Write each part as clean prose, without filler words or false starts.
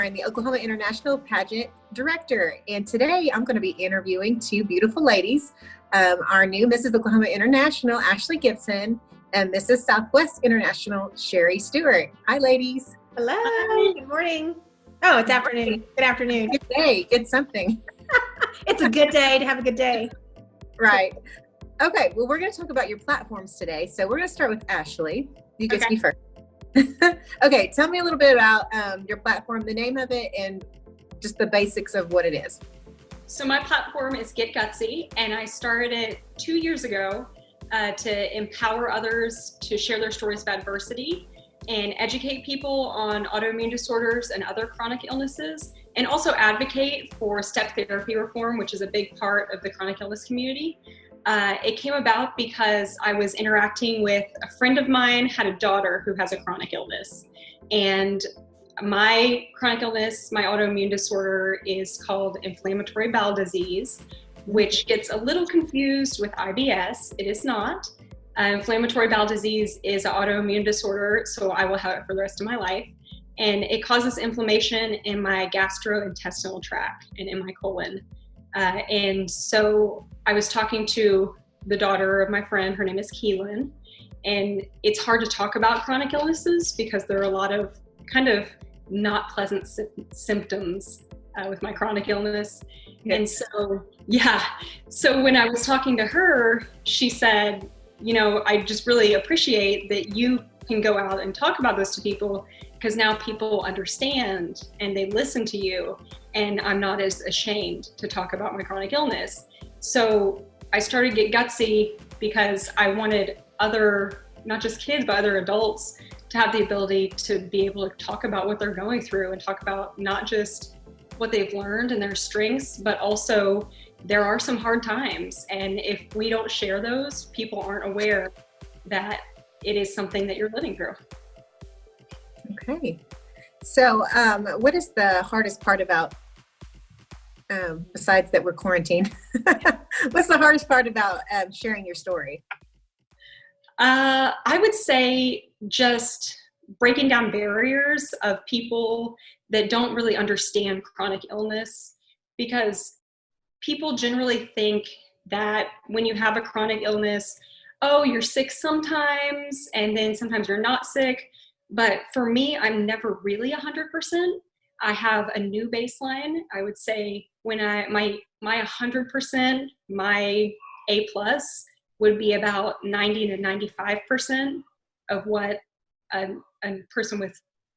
I'm the Oklahoma International Pageant Director, and today I'm going to be interviewing two beautiful ladies, our new Mrs. Oklahoma International, Ashleigh Gibson, and Mrs. Southwest International, Sherri Stewart. Hi, ladies. Hello. Hi. Good morning. Oh, it's afternoon. Good afternoon. Good day. Good something. It's a good day to have a good day. Right. Okay. Well, we're going to talk about your platforms today. So we're going to start with Ashleigh. You get to be first. Okay. Tell me a little bit about your platform, the name of it, and just the basics of what it is. So my platform is Get Gutsy, and I started it 2 years ago to empower others to share their stories of adversity and educate people on autoimmune disorders and other chronic illnesses, and also advocate for step therapy reform, which is a big part of the chronic illness community. It came about because I was interacting with a friend of mine, had a daughter who has a chronic illness. And my chronic illness, my autoimmune disorder, is called inflammatory bowel disease, which gets a little confused with IBS. It is not. Inflammatory bowel disease is an autoimmune disorder, so I will have it for the rest of my life. And it causes inflammation in my gastrointestinal tract and in my colon. And so I was talking to the daughter of my friend, her name is Keelan, and it's hard to talk about chronic illnesses because there are a lot of kind of not pleasant symptoms with my chronic illness. Yes. And so when I was talking to her, she said, you know, I just really appreciate that you can go out and talk about this to people, because now people understand and they listen to you, and I'm not as ashamed to talk about my chronic illness. So I started Get Gutsy because I wanted other, not just kids, but other adults to have the ability to be able to talk about what they're going through and talk about not just what they've learned and their strengths, but also there are some hard times. And if we don't share those, people aren't aware that it is something that you're living through. Okay. So what is the hardest part about, besides that we're quarantined, what's the hardest part about sharing your story? I would say just breaking down barriers of people that don't really understand chronic illness, because people generally think that when you have a chronic illness, oh, you're sick sometimes, and then sometimes you're not sick. But for me, I'm never really 100%. I have a new baseline. I would say when my 100%, my A+ would be about 90 to 95% of what a person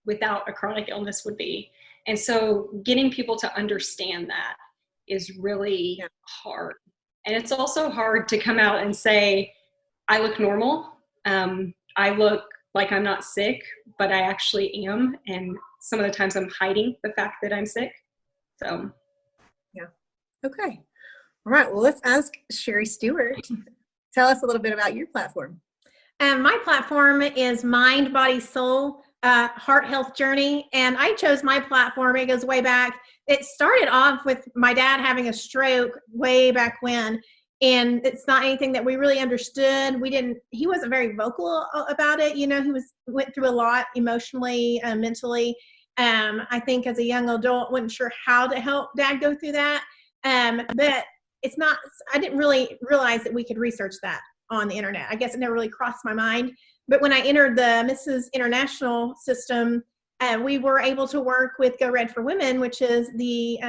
without a chronic illness would be. And so getting people to understand that is really hard. And it's also hard to come out and say, I look normal. I look like I'm not sick, but I actually am. And some of the times I'm hiding the fact that I'm sick. So. Yeah. Okay. All right. Well, let's ask Sherri Stewart. Tell us a little bit about your platform. My platform is Mind, Body, Soul, Heart Health Journey. And I chose my platform. It goes way back. It started off with my dad having a stroke way back when. And it's not anything that we really understood. He wasn't very vocal about it. You know, went through a lot emotionally, mentally. I think as a young adult, wasn't sure how to help dad go through that. But I didn't really realize that we could research that on the internet. I guess it never really crossed my mind. But when I entered the Mrs. International system, we were able to work with Go Red for Women, which is the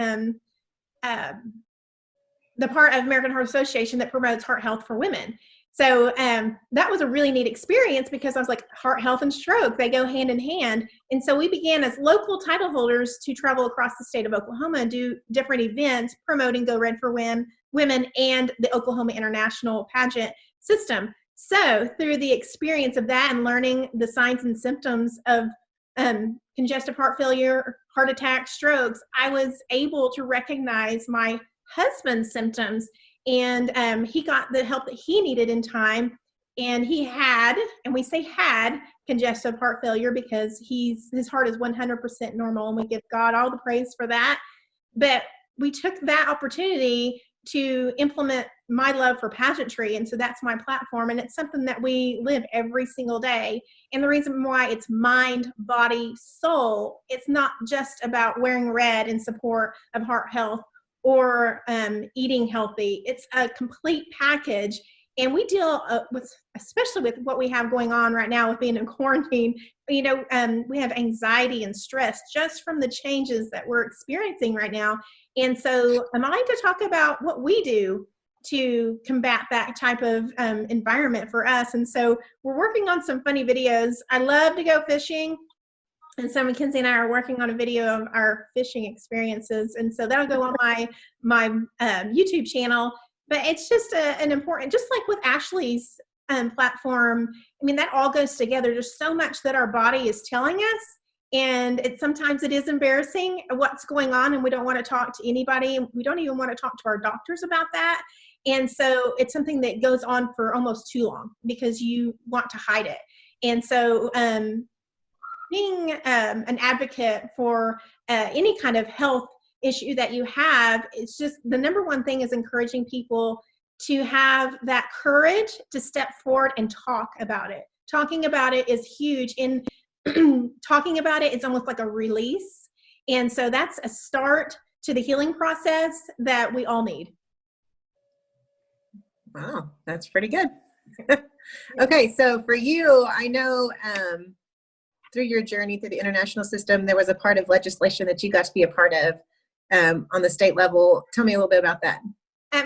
part of American Heart Association that promotes heart health for women. So that was a really neat experience, because I was like, heart health and stroke, they go hand in hand. And so we began as local title holders to travel across the state of Oklahoma and do different events promoting Go Red for Women and the Oklahoma International Pageant system. So through the experience of that and learning the signs and symptoms of congestive heart failure, heart attack, strokes, I was able to recognize my husband's symptoms, and he got the help that he needed in time. And he had, and we say had, congestive heart failure because his heart is 100% normal, and we give God all the praise for that. But we took that opportunity to implement my love for pageantry. And so that's my platform. And it's something that we live every single day. And the reason why it's mind, body, soul, it's not just about wearing red in support of heart health or eating healthy. It's a complete package. And we deal with, especially with what we have going on right now with being in quarantine, we have anxiety and stress just from the changes that we're experiencing right now. And so I'm going to talk about what we do to combat that type of environment for us. And so we're working on some funny videos. I love to go fishing. And so Mackenzie and I are working on a video of our fishing experiences. And so that'll go on my YouTube channel. But it's just an important, just like with Ashleigh's platform, I mean, that all goes together. There's so much that our body is telling us. And sometimes it is embarrassing what's going on, and we don't want to talk to anybody. We don't even want to talk to our doctors about that. And so it's something that goes on for almost too long because you want to hide it. And so being an advocate for any kind of health issue that you have, it's just the number one thing is encouraging people to have that courage to step forward and talk about it. Talking about it is huge. In talking about it, it's almost like a release. And so that's a start to the healing process that we all need. Wow, that's pretty good. Okay, so for you, I know through your journey through the international system, there was a part of legislation that you got to be a part of on the state level. Tell me a little bit about that.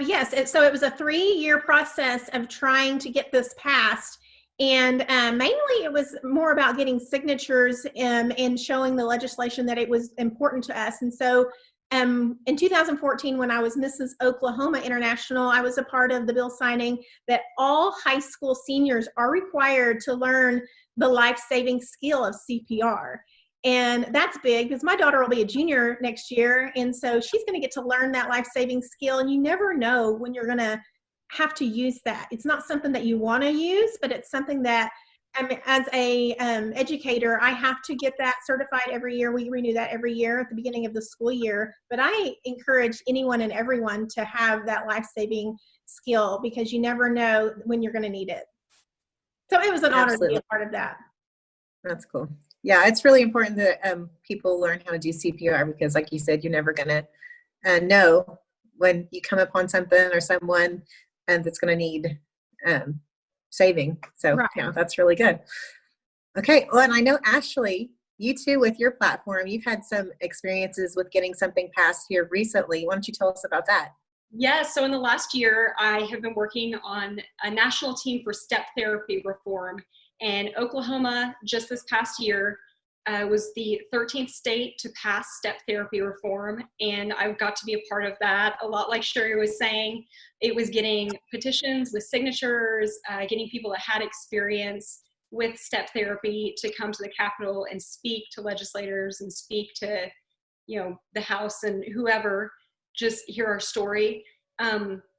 Yes, so it was a 3-year process of trying to get this passed. And mainly it was more about getting signatures and showing the legislation that it was important to us. And so in 2014, when I was Mrs. Oklahoma International, I was a part of the bill signing that all high school seniors are required to learn the life-saving skill of CPR. And that's big because my daughter will be a junior next year. And so she's going to get to learn that life-saving skill. And you never know when you're going to have to use that. It's not something that you want to use, but it's something that as a educator, I have to get that certified every year. We renew that every year at the beginning of the school year. But I encourage anyone and everyone to have that life-saving skill because you never know when you're going to need it. So it was an honor to be a part of that. That's cool. Yeah, it's really important that people learn how to do CPR because, like you said, you're never going to know when you come upon something or someone that's going to need saving. So, right. Yeah, that's really good. Okay, well, and I know, Ashleigh, you too, with your platform, you've had some experiences with getting something passed here recently. Why don't you tell us about that? Yeah, so in the last year, I have been working on a national team for step therapy reform. And Oklahoma, just this past year, was the 13th state to pass step therapy reform. And I got to be a part of that. A lot like Sherri was saying, it was getting petitions with signatures, getting people that had experience with step therapy to come to the Capitol and speak to legislators and speak to, the House and whoever, just hear our story.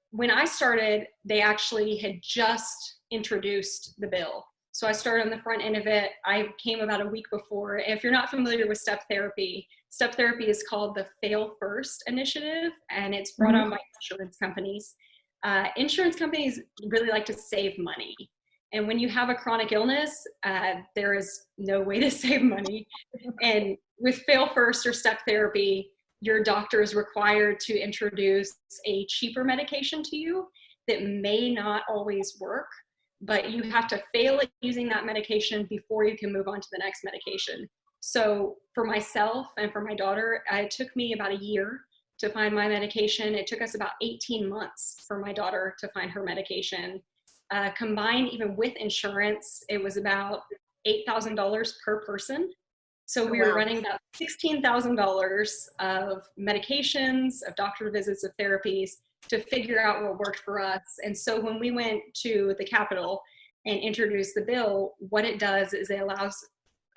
When I started, they actually had just introduced the bill. So I started on the front end of it. I came about a week before. If you're not familiar with step therapy is called the Fail First initiative, and it's brought on by insurance companies. Insurance companies really like to save money. And when you have a chronic illness, there is no way to save money. And with Fail First or step therapy, your doctor is required to introduce a cheaper medication to you that may not always work, but you have to fail at using that medication before you can move on to the next medication. So for myself and for my daughter, it took me about a year to find my medication. It took us about 18 months for my daughter to find her medication. Combined even with insurance, it was about $8,000 per person. So we were running about $16,000 of medications, of doctor visits, of therapies to figure out what worked for us. And so when we went to the Capitol and introduced the bill, what it does is it allows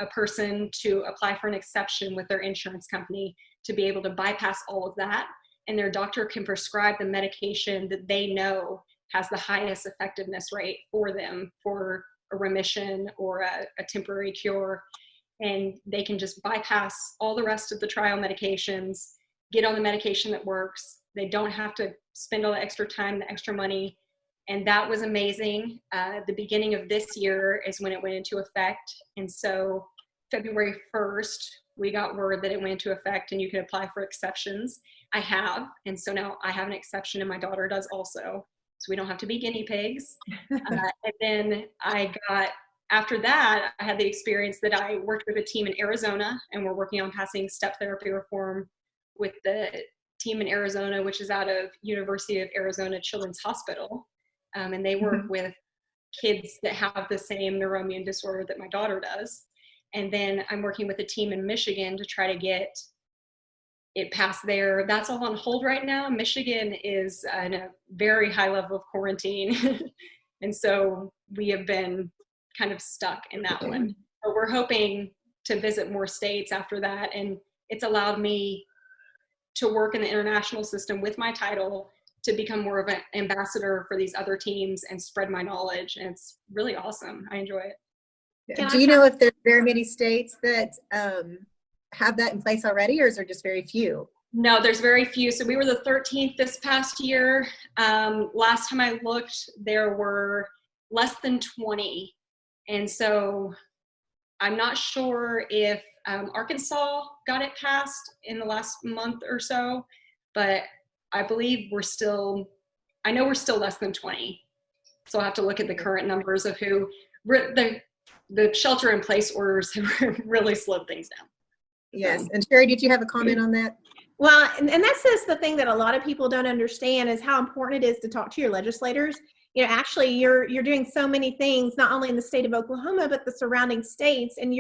a person to apply for an exception with their insurance company to be able to bypass all of that. And their doctor can prescribe the medication that they know has the highest effectiveness rate for them for a remission or a temporary cure. And they can just bypass all the rest of the trial medications, get on the medication that works, They don't have to spend all the extra time, the extra money. And that was amazing. The beginning of this year is when it went into effect. And so February 1st, we got word that it went into effect and you can apply for exceptions. I have. And so now I have an exception and my daughter does also. So we don't have to be guinea pigs. And then after that, I had the experience that I worked with a team in Arizona, and we're working on passing step therapy reform with the team in Arizona, which is out of University of Arizona Children's Hospital. And they work with kids that have the same neuroimmune disorder that my daughter does. And then I'm working with a team in Michigan to try to get it passed there. That's all on hold right now. Michigan is in a very high level of quarantine. And so we have been kind of stuck in that one. But we're hoping to visit more states after that. And it's allowed me to work in the international system with my title to become more of an ambassador for these other teams and spread my knowledge. And it's really awesome. I enjoy it. Do you know if there's very many states that have that in place already, or is there just very few? No, there's very few. So we were the 13th this past year. Last time I looked, there were less than 20. And so I'm not sure if Arkansas got it passed in the last month or so, but I believe I know we're still less than 20. So I'll have to look at the current numbers of who, the shelter in place orders have really slowed things down. Yes. And Sherri, did you have a comment on that? Well, and that's just the thing that a lot of people don't understand is how important it is to talk to your legislators. You know, actually, you're doing so many things, not only in the state of Oklahoma, but the surrounding states. And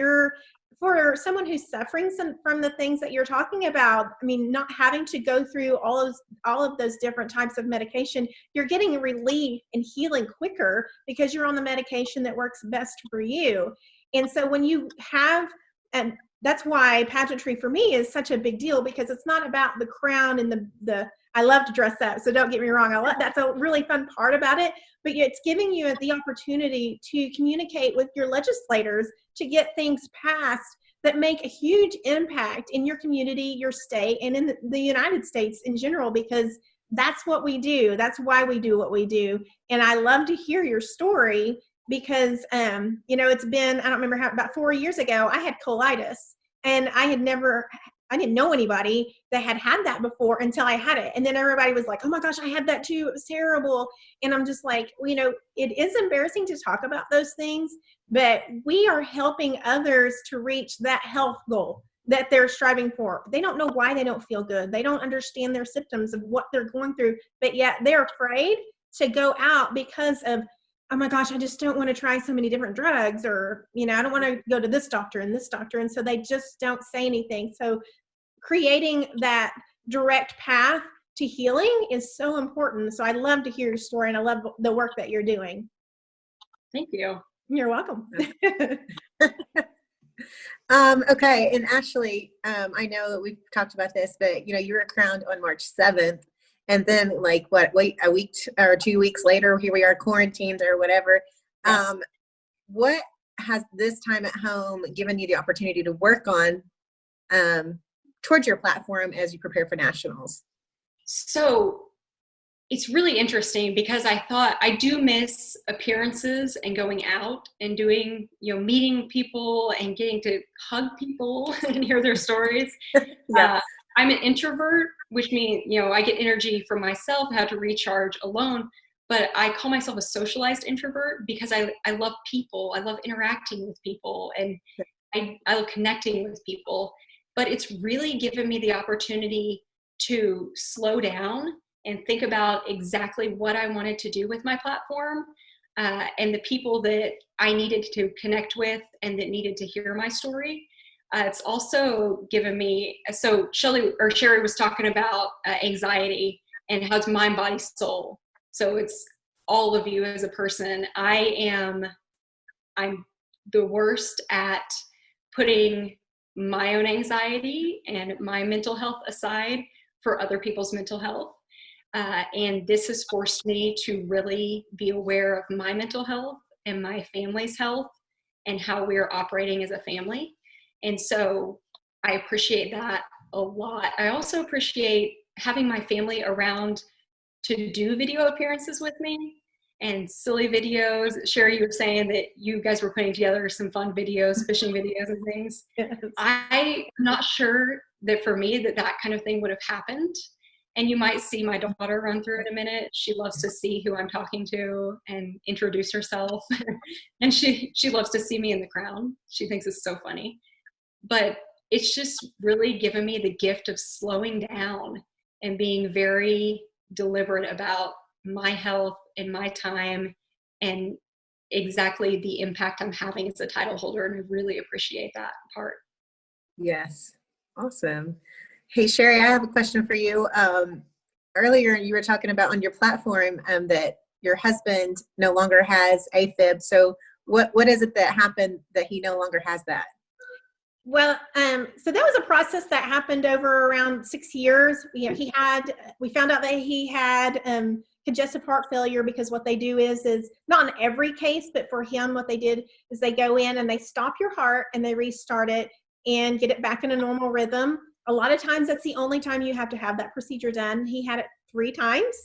for someone who's suffering from the things that you're talking about, I mean, not having to go through all of those different types of medication, you're getting relief and healing quicker because you're on the medication that works best for you. And so when you have, and that's why pageantry for me is such a big deal, because it's not about the crown and the I love to dress up, so don't get me wrong. That's a really fun part about it, but it's giving you the opportunity to communicate with your legislators to get things passed that make a huge impact in your community, your state, and in the United States in general, because that's what we do. That's why we do what we do. And I love to hear your story because, it's been, I don't remember about 4 years ago, I had colitis, and I didn't know anybody that had that before until I had it. And then everybody was like, oh my gosh, I had that too. It was terrible. And I'm just like, it is embarrassing to talk about those things, but we are helping others to reach that health goal that they're striving for. They don't know why they don't feel good. They don't understand their symptoms of what they're going through, but yet they're afraid to go out because of, oh my gosh, I just don't want to try so many different drugs, or, I don't want to go to this doctor and this doctor. And so they just don't say anything. So creating that direct path to healing is so important. So I love to hear your story, and I love the work that you're doing. Thank you. You're welcome. Okay. And Ashleigh, I know that we've talked about this, but you were crowned on March 7th. And then a week or 2 weeks later, here we are quarantined or whatever. Yes. What has this time at home given you the opportunity to work on towards your platform as you prepare for nationals? So it's really interesting because I thought I do miss appearances and going out and doing, meeting people and getting to hug people and hear their stories. Yeah. I'm an introvert, which means, I get energy from myself, how to recharge alone, but I call myself a socialized introvert because I love people. I love interacting with people, and I love connecting with people, but it's really given me the opportunity to slow down and think about exactly what I wanted to do with my platform, and the people that I needed to connect with and that needed to hear my story. It's also given me, so Sherri was talking about anxiety and how it's mind, body, soul. So it's all of you as a person. I'm the worst at putting my own anxiety and my mental health aside for other people's mental health. And this has forced me to really be aware of my mental health and my family's health and how we're operating as a family. And so I appreciate that a lot. I also appreciate having my family around to do video appearances with me and silly videos. Sherri, you were saying that you guys were putting together some fun videos, fishing videos and things. Yes. I'm not sure that for me that kind of thing would have happened. And you might see my daughter run through in a minute. She loves to see who I'm talking to and introduce herself. And she loves to see me in the crown. She thinks it's so funny. But it's just really given me the gift of slowing down and being very deliberate about my health and my time and exactly the impact I'm having as a title holder. And I really appreciate that part. Yes. Awesome. Hey, Sherri, I have a question for you. Earlier, you were talking about on your platform that your husband no longer has AFib. So what is it that happened that he no longer has that? Well, so that was a process that happened over around 6 years. We found out that he had congestive heart failure, because what they do is not in every case, but for him, what they did is they go in and they stop your heart and they restart it and get it back in a normal rhythm. A lot of times that's the only time you have to have that procedure done. He had it 3 times.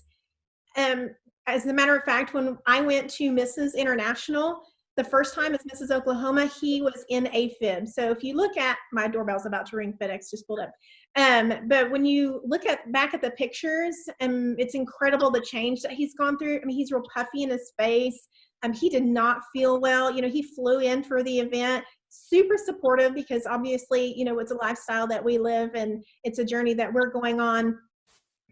As a matter of fact, when I went to Mrs. International, the first time as Mrs. Oklahoma, he was in AFib. So if you look at, my doorbell's about to ring, FedEx just pulled up. But when you look back at the pictures, it's incredible the change that he's gone through. I mean, he's real puffy in his face. He did not feel well. He flew in for the event, super supportive, because obviously, it's a lifestyle that we live and it's a journey that we're going on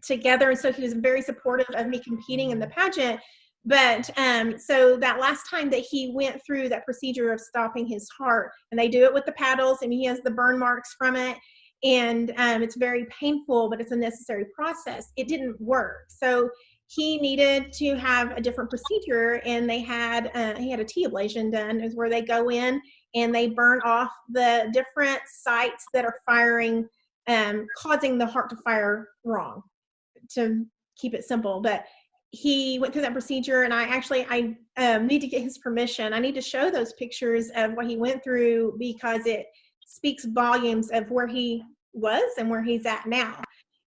together. And so he was very supportive of me competing in the pageant. But so that last time that he went through that procedure of stopping his heart, and they do it with the paddles, and he has the burn marks from it, and it's very painful, but it's a necessary process. It didn't work. So he needed to have a different procedure, and he had a T ablation done, is where they go in and they burn off the different sites that are firing, causing the heart to fire wrong, to keep it simple. But he went through that procedure, and I need to get his permission. I need to show those pictures of what he went through, because it speaks volumes of where he was and where he's at now.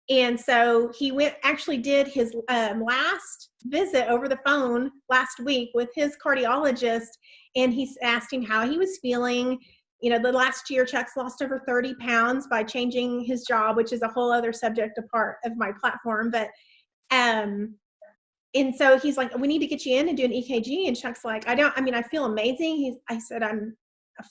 And so he did his last visit over the phone last week with his cardiologist, and he asked him how he was feeling. The last year, Chuck's lost over 30 pounds by changing his job, which is a whole other subject, a part of my platform. But and so he's like, we need to get you in and do an EKG. And Chuck's like, I feel amazing. I said, I'm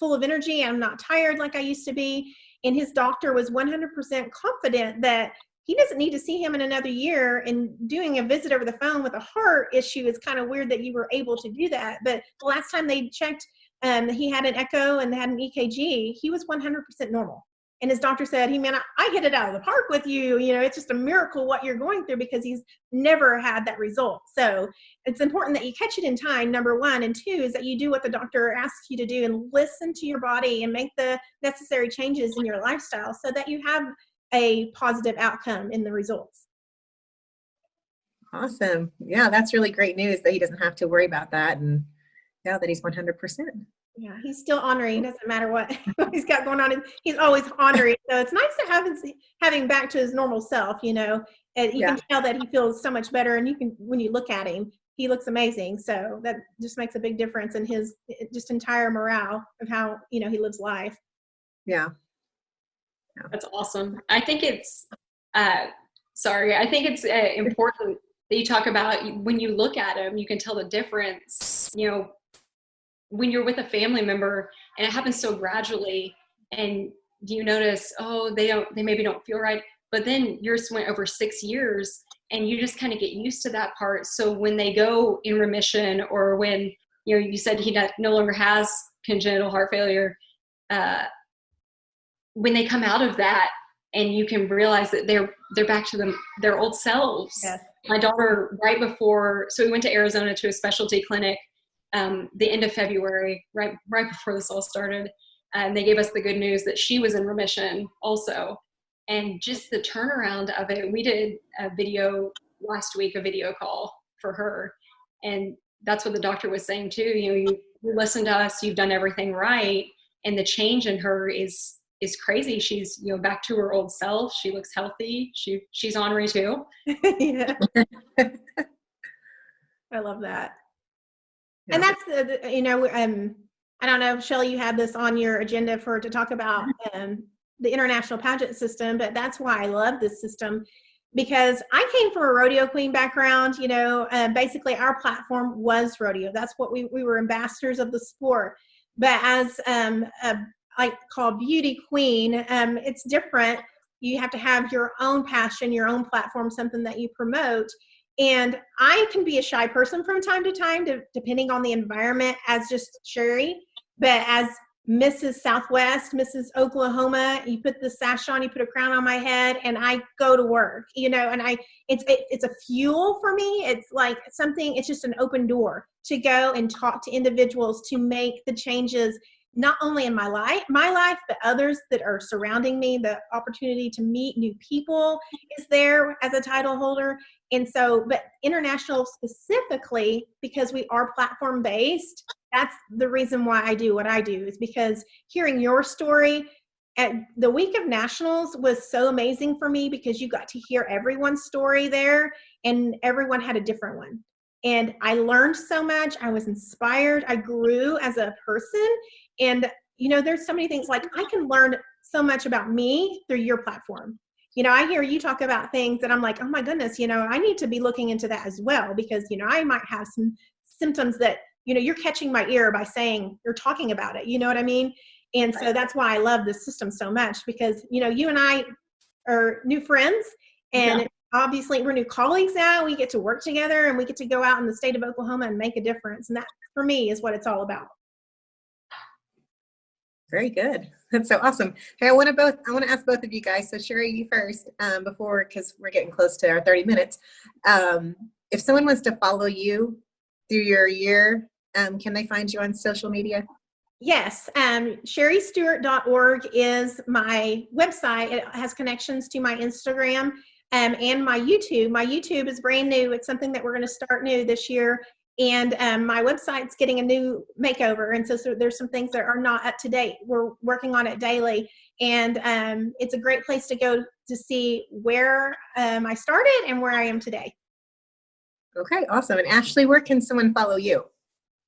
full of energy. I'm not tired like I used to be. And his doctor was 100% confident that he doesn't need to see him in another year. And doing a visit over the phone with a heart issue is kind of weird that you were able to do that. But the last time they checked, he had an echo and they had an EKG, he was 100% normal. And his doctor said, I hit it out of the park with you. It's just a miracle what you're going through, because he's never had that result. So it's important that you catch it in time, number one. And two is that you do what the doctor asks you to do and listen to your body and make the necessary changes in your lifestyle so that you have a positive outcome in the results. Awesome. Yeah, that's really great news that he doesn't have to worry about that, and that he's 100%. Yeah, he's still honoring. It doesn't matter what he's got going on. He's always honoring. So it's nice to have him back to his normal self, and you can tell that he feels so much better. And when you look at him, he looks amazing. So that just makes a big difference in his just entire morale of how, he lives life. Yeah. That's awesome. I think it's, important that you talk about when you look at him, you can tell the difference, when you're with a family member and it happens so gradually, and you notice, they maybe don't feel right, but then yours went over 6 years and you just kind of get used to that part. So when they go in remission, or when, you said he no longer has congenital heart failure, when they come out of that and you can realize that they're back to their old selves. Yes. My daughter, so we went to Arizona to a specialty clinic the end of February, right before this all started. And they gave us the good news that she was in remission also. And just the turnaround of it, we did a video last week, a video call for her. And that's what the doctor was saying too. You listen to us, you've done everything right. And the change in her is is crazy. She's, back to her old self. She looks healthy. She's ornery too. Yeah. I love that. Yeah. And that's I don't know, Shelly, you had this on your agenda to talk about the international pageant system, but that's why I love this system, because I came from a rodeo queen background. Basically our platform was rodeo. That's what we were ambassadors of the sport. But as I call beauty queen, it's different. You have to have your own passion, your own platform, something that you promote. And I can be a shy person from time to time, depending on the environment, as just Sherri. But as Mrs. Southwest, Mrs. Oklahoma, you put the sash on, you put a crown on my head, and I go to work, and it's a fuel for me. It's like something, it's just an open door to go and talk to individuals to make the changes, not only in my life, but others that are surrounding me. The opportunity to meet new people is there as a title holder. And so, but international specifically, because we are platform based, that's the reason why I do what I do, is because hearing your story at the week of nationals was so amazing for me, because you got to hear everyone's story there, and everyone had a different one. And I learned so much. I was inspired. I grew as a person. And, there's so many things, like I can learn so much about me through your platform. I hear you talk about things that I'm like, oh my goodness, I need to be looking into that as well, because, I might have some symptoms that, you're catching my ear by saying, you're talking about it. You know what I mean? And so that's why I love this system so much, because, you and I are new friends, and obviously we're new colleagues now. We get to work together, and we get to go out in the state of Oklahoma and make a difference. And that, for me, is what it's all about. Very good. That's so awesome. Hey, I want to ask both of you guys. So Sherri, you first, because we're getting close to our 30 minutes. If someone wants to follow you through your year, can they find you on social media? Yes. SherriStewart.org is my website. It has connections to my Instagram and my YouTube. My YouTube is brand new. It's something that we're going to start new this year. And my website's getting a new makeover. And so there's some things that are not up to date. We're working on it daily. And it's a great place to go to see where I started and where I am today. Okay, awesome. And Ashleigh, where can someone follow you?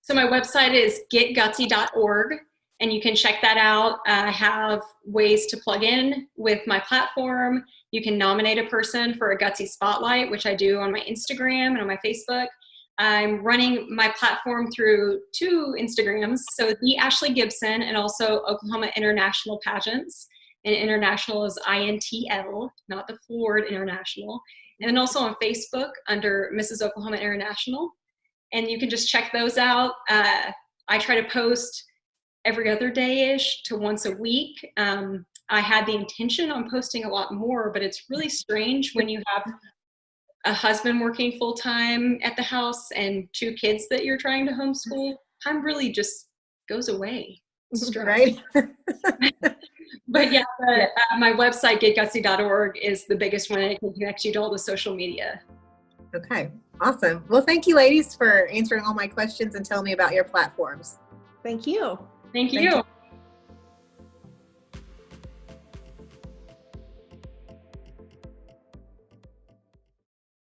So my website is getgutsy.org, and you can check that out. I have ways to plug in with my platform. You can nominate a person for a Gutsy Spotlight, which I do on my Instagram and on my Facebook. I'm running my platform through 2 Instagrams, so the Ashleigh Gibson and also Oklahoma International Pageants. And international is INTL, not the Ford International. And then also on Facebook under Mrs. Oklahoma International. And you can just check those out. I try to post every other day-ish to once a week. I had the intention on posting a lot more, but it's really strange when you have a husband working full-time at the house and 2 kids that you're trying to homeschool. Time really just goes away. Right? But yeah, my website, getgutsy.org, is the biggest one. It can connect you to all the social media. Okay, awesome. Well, thank you, ladies, for answering all my questions and telling me about your platforms. Thank you. Thank you.